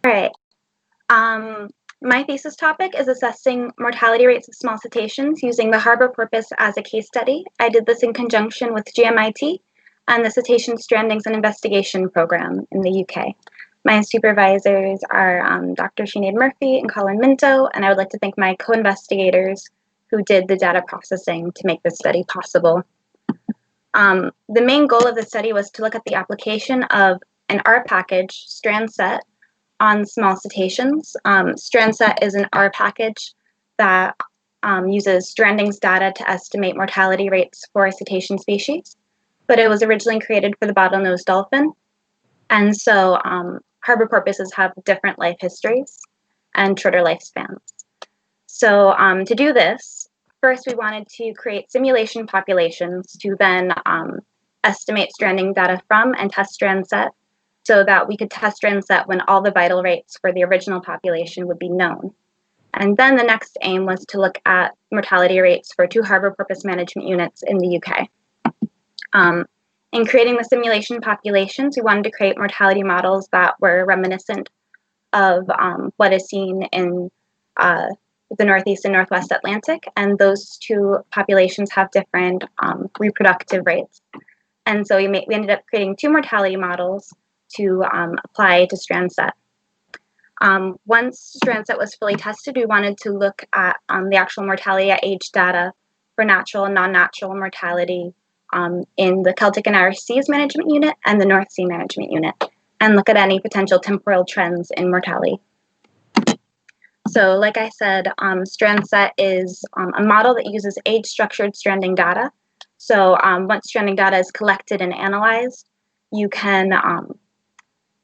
All right. My thesis topic is assessing mortality rates of small cetaceans using the HARBOUR porpoise as a case study. I did this in conjunction with GMIT and the Cetacean Strandings and Investigation Program in the UK. My supervisors are Dr. Sinead Murphy and Colin Minto, and I would like to thank my co-investigators who did the data processing to make this study possible. The main goal of the study was to look at the application of an R package, strandCet, on small cetaceans. strandCet is an R package that uses strandings data to estimate mortality rates for cetacean species, but it was originally created for the bottlenose dolphin. And so HARBOUR porpoises have different life histories and shorter lifespans. So to do this, first we wanted to create simulation populations to then estimate stranding data from and test strandCet, so that we could test strandCet when all the vital rates for the original population would be known. And then the next aim was to look at mortality rates for 2 HARBOUR porpoise management units in the UK. In creating the simulation populations, we wanted to create mortality models that were reminiscent of what is seen in the Northeast and Northwest Atlantic, and those 2 populations have different reproductive rates. And so we ended up creating 2 mortality models to apply to strandCet. Once strandCet was fully tested, we wanted to look at the actual mortality at age data for natural and non-natural mortality in the Celtic and Irish Seas Management Unit and the North Sea Management Unit, and look at any potential temporal trends in mortality. So like I said, strandCet is a model that uses age-structured stranding data. So once stranding data is collected and analyzed, you can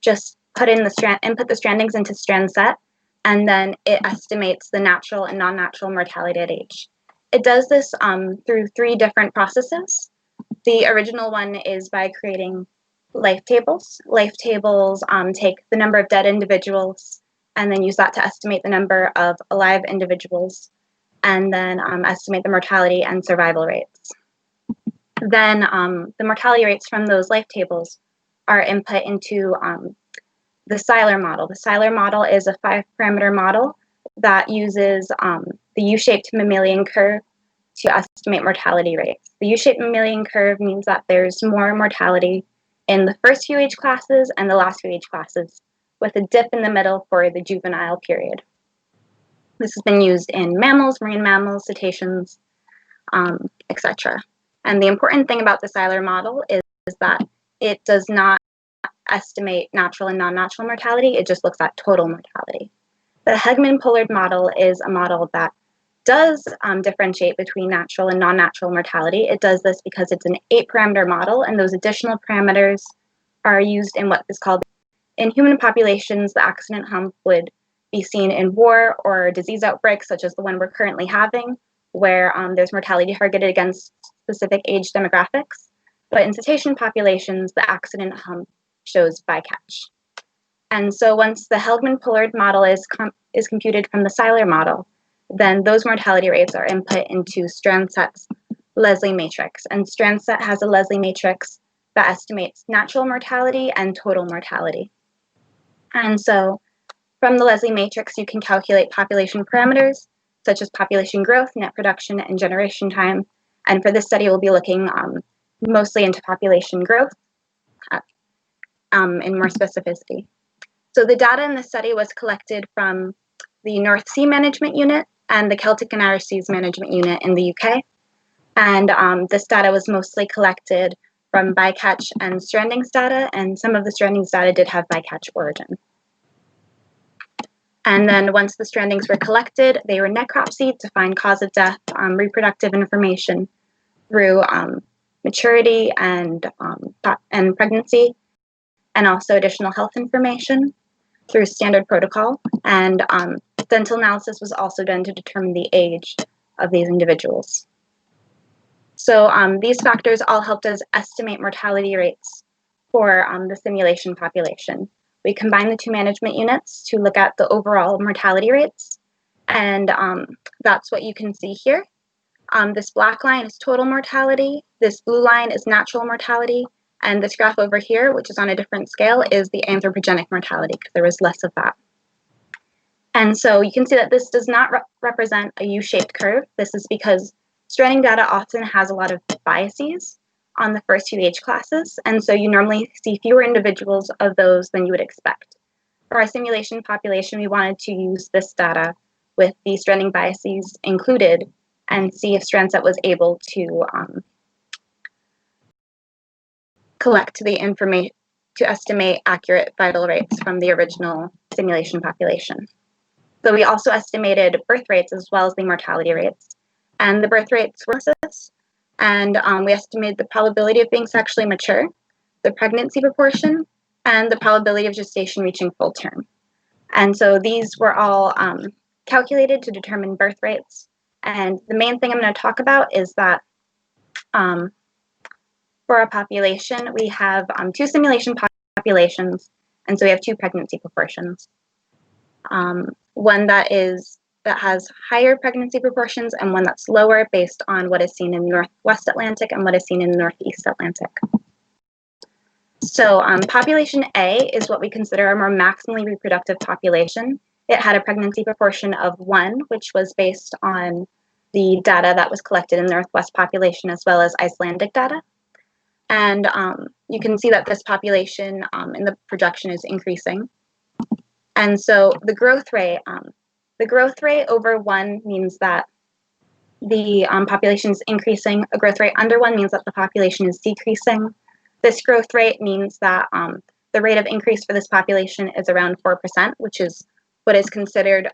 just input the strandings into strandCet, and then it estimates the natural and non-natural mortality at age. It does this through 3 different processes. The original one is by creating life tables. Life tables take the number of dead individuals and then use that to estimate the number of alive individuals, and then estimate the mortality and survival rates. Then the mortality rates from those life tables are input into the Seiler model. The Seiler model is a 5-parameter model that uses the U-shaped mammalian curve to estimate mortality rates. The U-shaped mammalian curve means that there's more mortality in the first few age classes and the last few age classes, with a dip in the middle for the juvenile period. This has been used in mammals, marine mammals, cetaceans, etc. And the important thing about the Seiler model is that it does not estimate natural and non-natural mortality, it just looks at total mortality. The Heligman-Pollard model is a model that does differentiate between natural and non-natural mortality. It does this because it's an 8-parameter model, and those additional parameters are used in what is called, in human populations, the accident hump would be seen in war or disease outbreaks, such as the one we're currently having, where there's mortality targeted against specific age demographics. But in cetacean populations, the accident hump shows bycatch. And so once the Heligman-Pollard model is computed from the Seiler model, then those mortality rates are input into strandCet's Leslie matrix. And strandCet has a Leslie matrix that estimates natural mortality and total mortality. And so from the Leslie matrix, you can calculate population parameters, such as population growth, net production, and generation time. And for this study, we'll be looking mostly into population growth in more specificity. So the data in the study was collected from the North Sea Management Unit and the Celtic and Irish Seas Management Unit in the UK. And this data was mostly collected from bycatch and strandings data, and some of the strandings data did have bycatch origin. And then once the strandings were collected, they were necropsied to find cause of death, reproductive information through maturity and pregnancy, and also additional health information through standard protocol. And dental analysis was also done to determine the age of these individuals. So these factors all helped us estimate mortality rates for the simulation population. We combined the 2 management units to look at the overall mortality rates, and that's what you can see here. This black line is total mortality, this blue line is natural mortality, and this graph over here, which is on a different scale, is the anthropogenic mortality, because there was less of that. And so you can see that this does not represent a U-shaped curve. This is because stranding data often has a lot of biases on the first few age classes, and so you normally see fewer individuals of those than you would expect. For our simulation population, we wanted to use this data with the stranding biases included and see if strandCet was able to collect the information to estimate accurate vital rates from the original simulation population. So we also estimated birth rates as well as the mortality rates. And the birth rates were this, and we estimated the probability of being sexually mature, the pregnancy proportion, and the probability of gestation reaching full term. And so these were all calculated to determine birth rates. And the main thing I'm going to talk about is that for a population, we have two simulation populations, and so we have two pregnancy proportions. One that has higher pregnancy proportions and one that's lower based on what is seen in the Northwest Atlantic and what is seen in the Northeast Atlantic. So population A is what we consider a more maximally reproductive population. It had a pregnancy proportion of 1, which was based on the data that was collected in the Northwest population as well as Icelandic data. And you can see that this population in the projection is increasing. And so the growth rate over 1 means that the population is increasing. A growth rate under 1 means that the population is decreasing. This growth rate means that the rate of increase for this population is around 4%, which is what is considered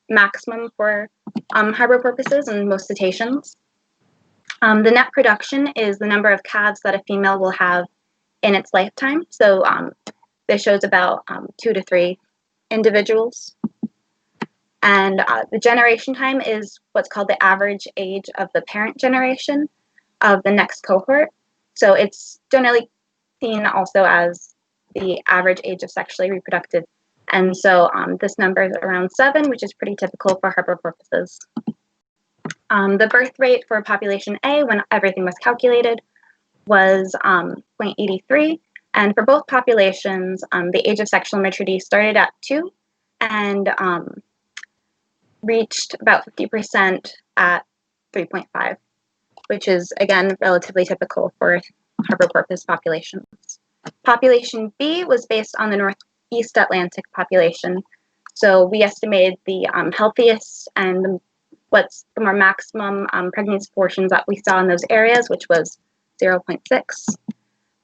maximum for HARBOUR purposes and most cetaceans. The net production is the number of calves that a female will have in its lifetime. So this shows about 2 to 3 individuals. And the generation time is what's called the average age of the parent generation of the next cohort. So it's generally seen also as the average age of sexually reproductive. And so this number is around 7, which is pretty typical for HARBOUR purposes. The birth rate for population A, when everything was calculated, was 0.83. And for both populations, the age of sexual maturity started at 2 and reached about 50% at 3.5, which is, again, relatively typical for HARBOUR purpose populations. Population B was based on the Northeast Atlantic population. So we estimated the healthiest and what's the more maximum pregnancy portions that we saw in those areas, which was 0.6.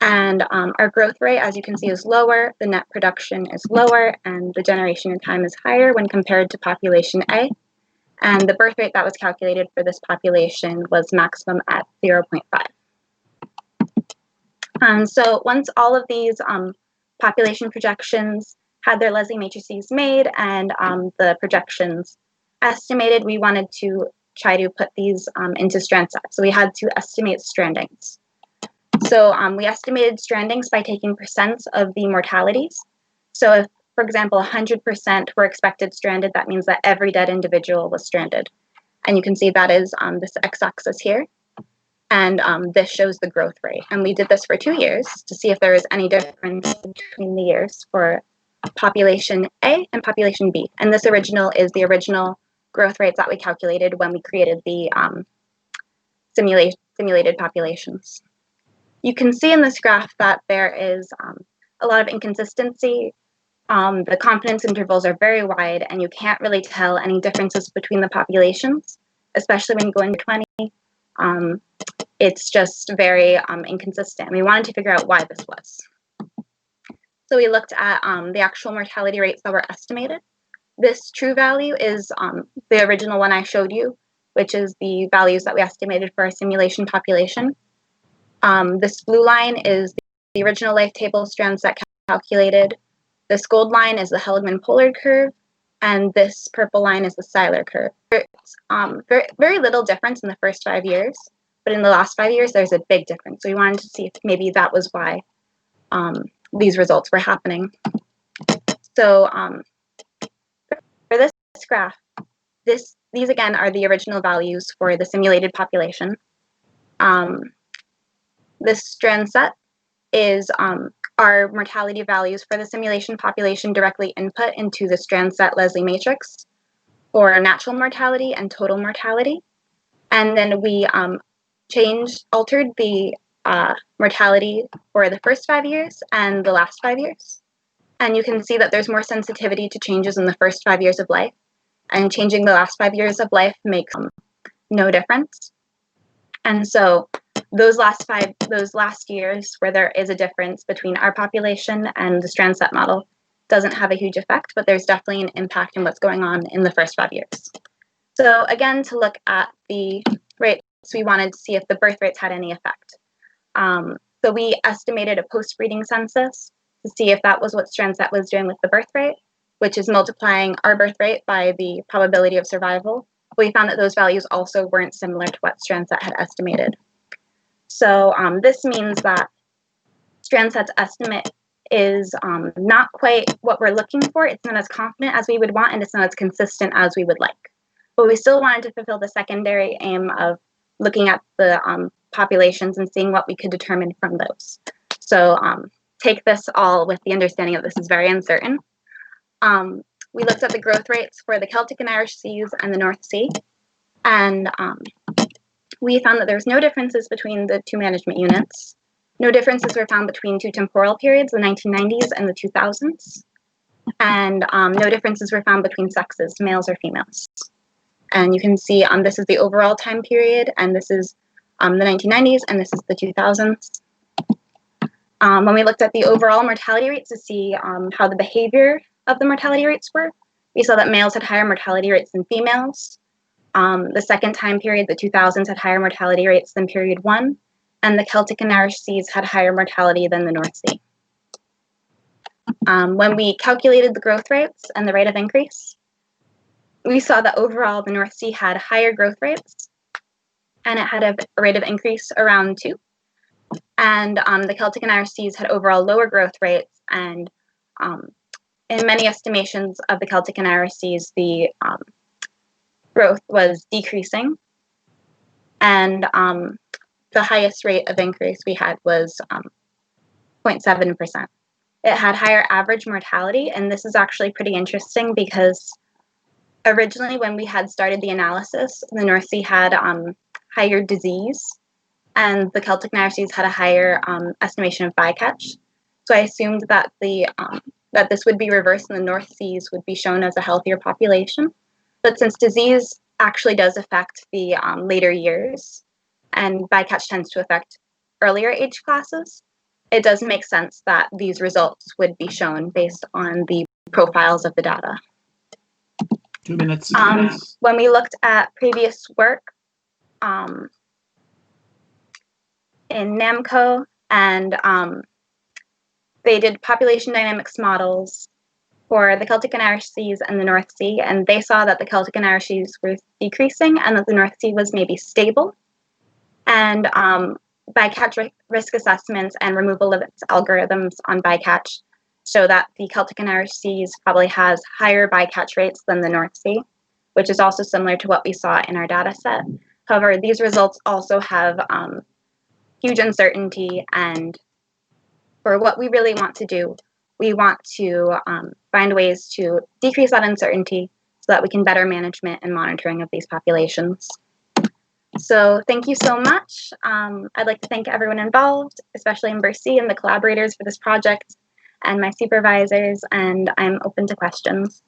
And our growth rate, as you can see, is lower, the net production is lower, and the generation in time is higher when compared to population A. And the birth rate that was calculated for this population was maximum at 0.5. So once all of these population projections had their Leslie matrices made and the projections estimated, we wanted to try to put these into strandCet. So we had to estimate strandings. So we estimated strandings by taking percents of the mortalities. So if, for example, 100% were expected stranded, that means that every dead individual was stranded. And you can see that is this x-axis here. And this shows the growth rate. And we did this for 2 years to see if there was any difference between the years for population A and population B. And this original is the original growth rates that we calculated when we created the simulated populations. You can see in this graph that there is a lot of inconsistency. The confidence intervals are very wide, and you can't really tell any differences between the populations, especially when you go into 20. It's just very inconsistent. We wanted to figure out why this was. So we looked at the actual mortality rates that were estimated. This true value is the original one I showed you, which is the values that we estimated for our simulation population. This blue line is the original life table strandCet calculated. This gold line is the Heligman-Pollard curve, and this purple line is the Seiler curve. There's very little difference in the first 5 years, but in the last 5 years, there's a big difference. So we wanted to see if maybe that was why these results were happening. So for this graph, these again are the original values for the simulated population. This strandCet is are mortality values for the simulation population directly input into the strandCet Leslie matrix for natural mortality and total mortality. And then we altered the mortality for the first 5 years and the last 5 years. And you can see that there's more sensitivity to changes in the first 5 years of life, and changing the last 5 years of life makes no difference. And so those last years where there is a difference between our population and the strandCet model doesn't have a huge effect, but there's definitely an impact in what's going on in the first 5 years. So again, to look at the rates, we wanted to see if the birth rates had any effect. So we estimated a post-breeding census to see if that was what strandCet was doing with the birth rate, which is multiplying our birth rate by the probability of survival. We found that those values also weren't similar to what strandCet had estimated. So this means that strandCet's estimate is not quite what we're looking for. It's not as confident as we would want, and it's not as consistent as we would like. But we still wanted to fulfill the secondary aim of looking at the populations and seeing what we could determine from those. So take this all with the understanding that this is very uncertain. We looked at the growth rates for the Celtic and Irish Seas and the North Sea, and we found that there was no differences between the two management units. No differences were found between two temporal periods, the 1990s and the 2000s, and no differences were found between sexes, males or females. And you can see this is the overall time period, and this is the 1990s, and this is the 2000s. When we looked at the overall mortality rates to see how the behavior of the mortality rates were, we saw that males had higher mortality rates than females. The second time period, the 2000s, had higher mortality rates than period 1, and the Celtic and Irish Seas had higher mortality than the North Sea. When we calculated the growth rates and the rate of increase, we saw that overall the North Sea had higher growth rates, and it had a rate of increase around 2. And the Celtic and Irish Seas had overall lower growth rates, and in many estimations of the Celtic and Irish Seas, the growth was decreasing, and the highest rate of increase we had was 0.7%. It had higher average mortality, and this is actually pretty interesting because originally when we had started the analysis, the North Sea had higher disease, and the Celtic and Irish Seas had a higher estimation of bycatch. So I assumed that that this would be reversed and the North Seas would be shown as a healthier population. But since disease actually does affect the later years, and bycatch tends to affect earlier age classes, it does make sense that these results would be shown based on the profiles of the data. 2 minutes. When we looked at previous work in NAMCO, and they did population dynamics models for the Celtic and Irish Seas and the North Sea, and they saw that the Celtic and Irish Seas were decreasing and that the North Sea was maybe stable. And bycatch risk assessments and removal of its algorithms on bycatch show that the Celtic and Irish Seas probably has higher bycatch rates than the North Sea, which is also similar to what we saw in our data set. However, these results also have huge uncertainty, and for what we really want to do, we want to find ways to decrease that uncertainty so that we can better management and monitoring of these populations. So thank you so much. I'd like to thank everyone involved, especially IMBRSea and the collaborators for this project, and my supervisors, and I'm open to questions.